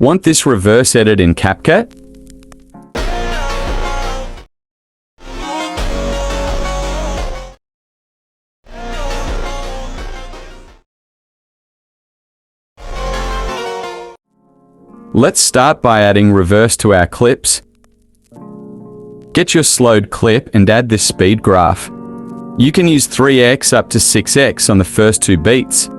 Want this reverse edit in CapCut? Let's start by adding reverse to our clips. Get your slowed clip and add this speed graph. You can use 3x up to 6x on the first 2 beats.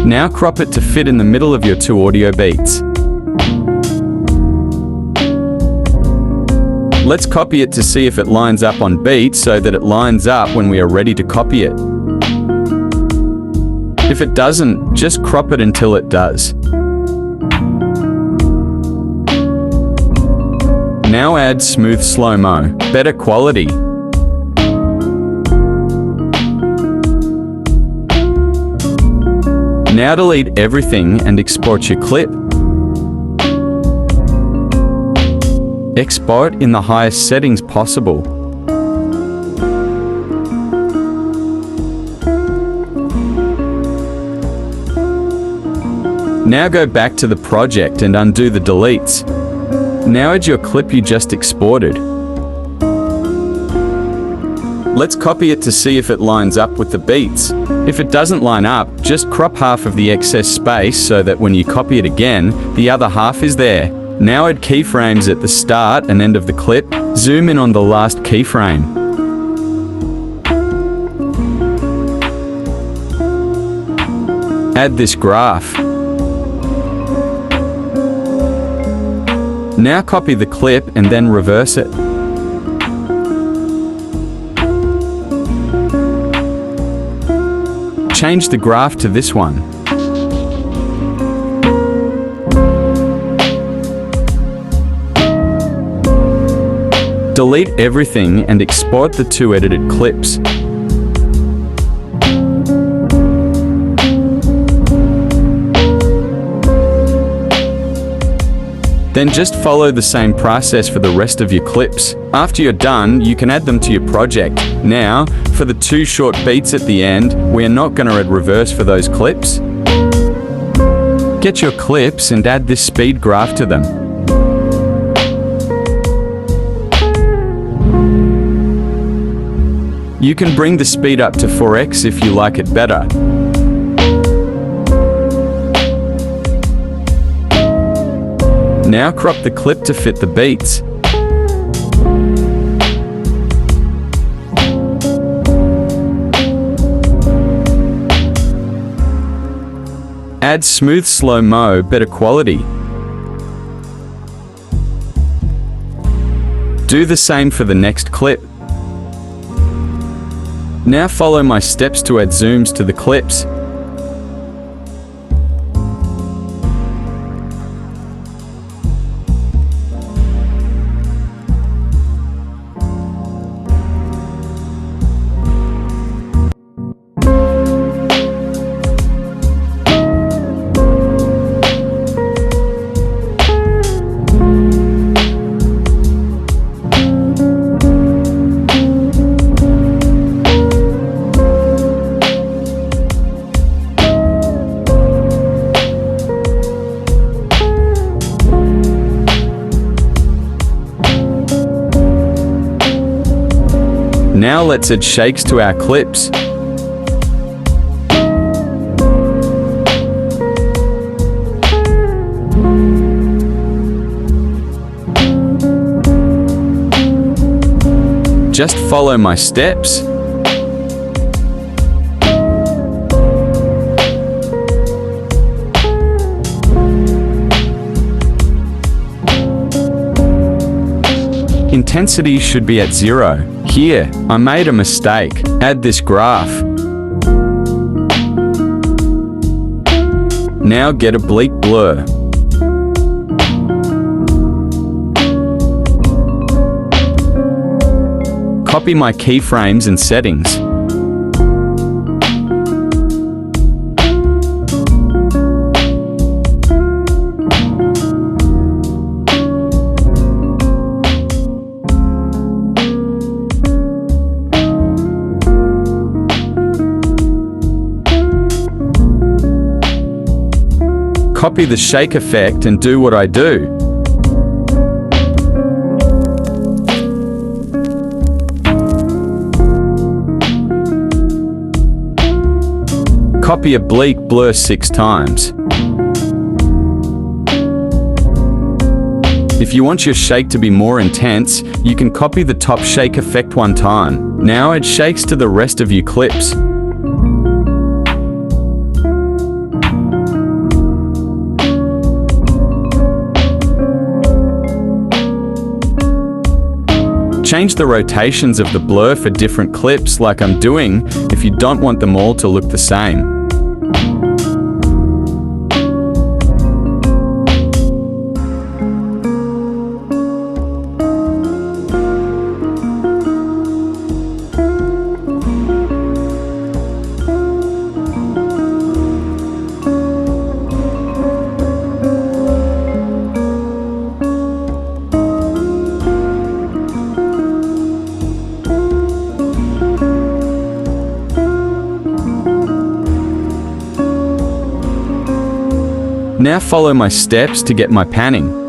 Now crop it to fit in the middle of your 2 audio beats. Let's copy it to see if it lines up on beat so that it lines up when we are ready to copy it. If it doesn't, just crop it until it does. Now add smooth slow-mo, better quality. Now delete everything and export your clip. Export in the highest settings possible. Now go back to the project and undo the deletes. Now add your clip you just exported. Let's copy it to see if it lines up with the beats. If it doesn't line up, just crop half of the excess space so that when you copy it again, the other half is there. Now add keyframes at the start and end of the clip. Zoom in on the last keyframe. Add this graph. Now copy the clip and then reverse it. Change the graph to this one. Delete everything and export the 2 edited clips. Then just follow the same process for the rest of your clips. After you're done, you can add them to your project. Now, for the 2 short beats at the end, we are not going to add reverse for those clips. Get your clips and add this speed graph to them. You can bring the speed up to 4x if you like it better. Now crop the clip to fit the beats. Add smooth slow-mo, better quality. Do the same for the next clip. Now follow my steps to add zooms to the clips. Now let's add shakes to our clips. Just follow my steps. Intensity should be at 0. Here, I made a mistake. Add this graph. Now get a bleak blur. Copy my keyframes and settings. Copy the shake effect and do what I do. Copy a bleak blur 6 times. If you want your shake to be more intense, you can copy the top shake effect 1 time. Now add shakes to the rest of your clips. Change the rotations of the blur for different clips like I'm doing if you don't want them all to look the same. Now follow my steps to get my panning.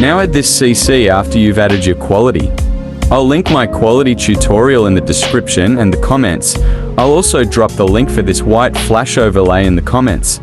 Now add this CC after you've added your quality. I'll link my quality tutorial in the description and the comments. I'll also drop the link for this white flash overlay in the comments.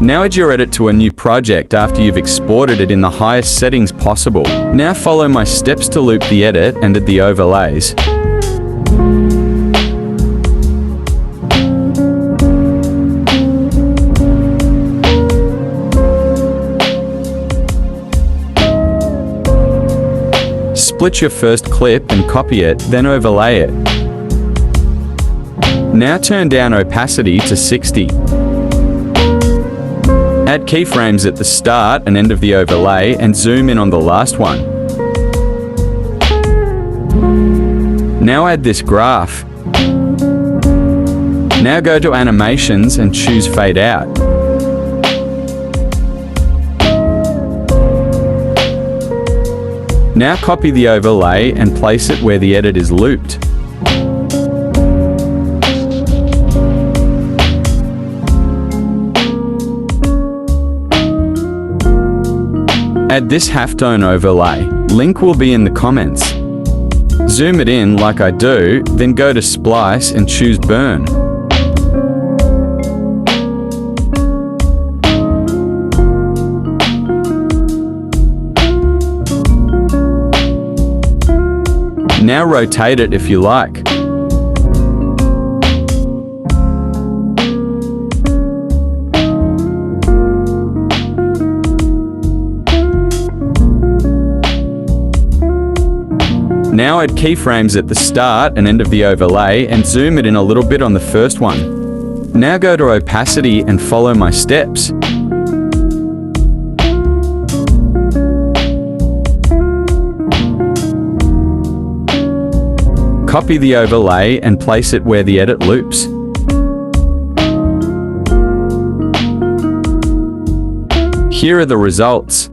Now add your edit to a new project after you've exported it in the highest settings possible. Now follow my steps to loop the edit and add the overlays. Split your first clip and copy it, then overlay it. Now turn down opacity to 60. Add keyframes at the start and end of the overlay and zoom in on the last one. Now add this graph. Now go to animations and choose fade out. Now copy the overlay and place it where the edit is looped. Add this halftone overlay. Link will be in the comments. Zoom it in like I do, then go to Splice and choose Burn. Now rotate it if you like. Now add keyframes at the start and end of the overlay and zoom it in a little bit on the first one. Now go to opacity and follow my steps. Copy the overlay and place it where the edit loops. Here are the results.